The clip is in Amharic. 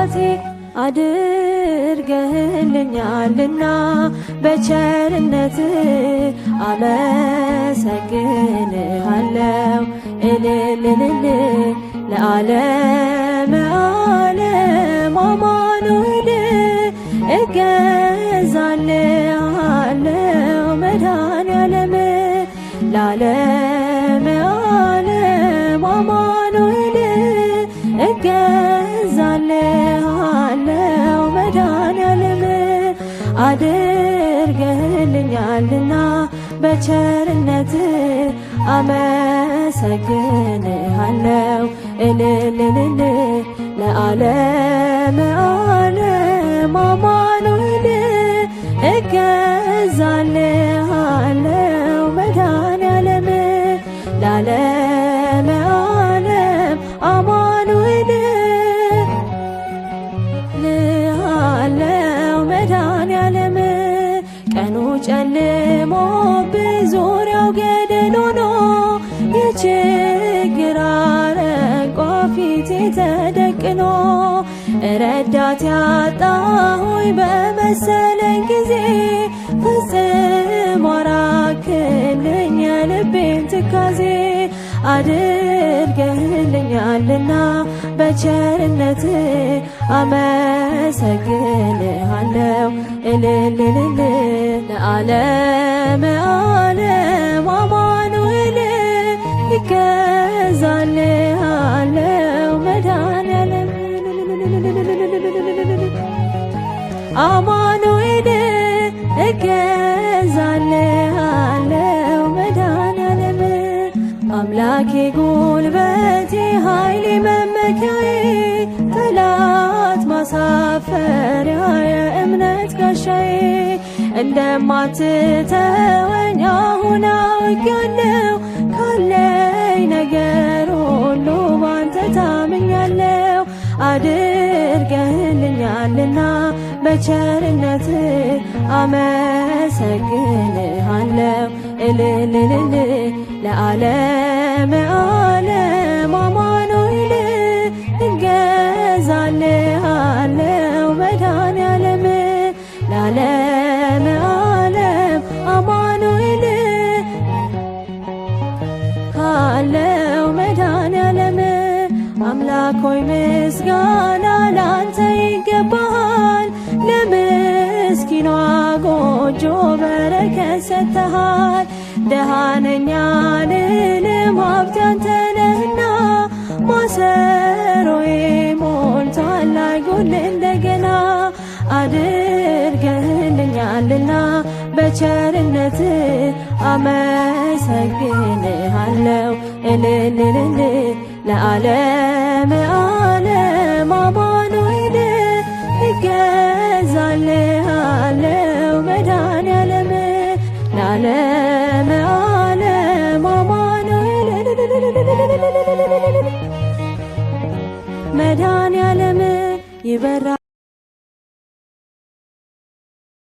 አባቴ አድርገህልኛልና በቸርነት አመሰግንሃለው። እልልልል ለዓለመ ዓለም አማኑኤል እገዛልሃለው መድኃኔዓለም ለዓለመ ዓለም አማኑኤል እገዛልሃለው መድኃኔዓለም አድርገህልኛልና በቸርነት አመሰግንሃለው። እልልልል ለዓለመ ዓለም አማኑኤል እገዛልሃለው መድኃኔዓለም ለዓለመ ዓለም አማኑኤል ልሃለው መድኃኔዓለም ቀኑ ጨልሞብኝ ዙሪያው ገደል ሆኖ የችግር አረንቋ ፊቴ ተደቅኖ ረዳት ያጣሁኝ በመሰለኝ ጊዜ ፈጽሞ አራክልኝ የልቤን ትካዜ። አድርገህልኛልና በቸርነት አመሰግንሃለው። እልልልል ለዓለመ ዓለም አማኑኤል እገዛልሃለው መድኃኔዓለም አማኑኤል እገዛልሃለው መድኃኔዓለም አምላኬ ጉልበቴ ኃይሌ መመኪያዬ ጠላት ማሳፈሪያ የእምነት ጋሻዬ እንደማትተወኝ አሁን አውቄያለሁ። ካለኝ ነገር ሁሉ ባንተ ታምኛለሁ። አድርገህልኛልና በቸርነት አመሰግንሃለው። እልልልል ለዓለመ ዓለም አማኑኤል እገዛልሃለው መድኃኔዓለም ለዓለመ ዓለም አማኑኤል ካለው መድኃኔዓለም አምላክ ሆይ ምስጋና ላንተ ይገባሃል። ለምስኪኗ ጎጆ በረከት ሰጥተሃል። ደሃ ነኝ አልልም ሀብቴ አንተ ነህና ማሰሮዬ ሞልቷል አይጎል እንደገና። አድርገህልኛልና በቸርነት አመሰግንሃለው። እልልልል ለዓለመ ዓለም አማኑኤል እገዛልሃለው መድኃኔዓለም ለዓለመ ዓለም አማኑኤል መድኃኔዓለም ይበራ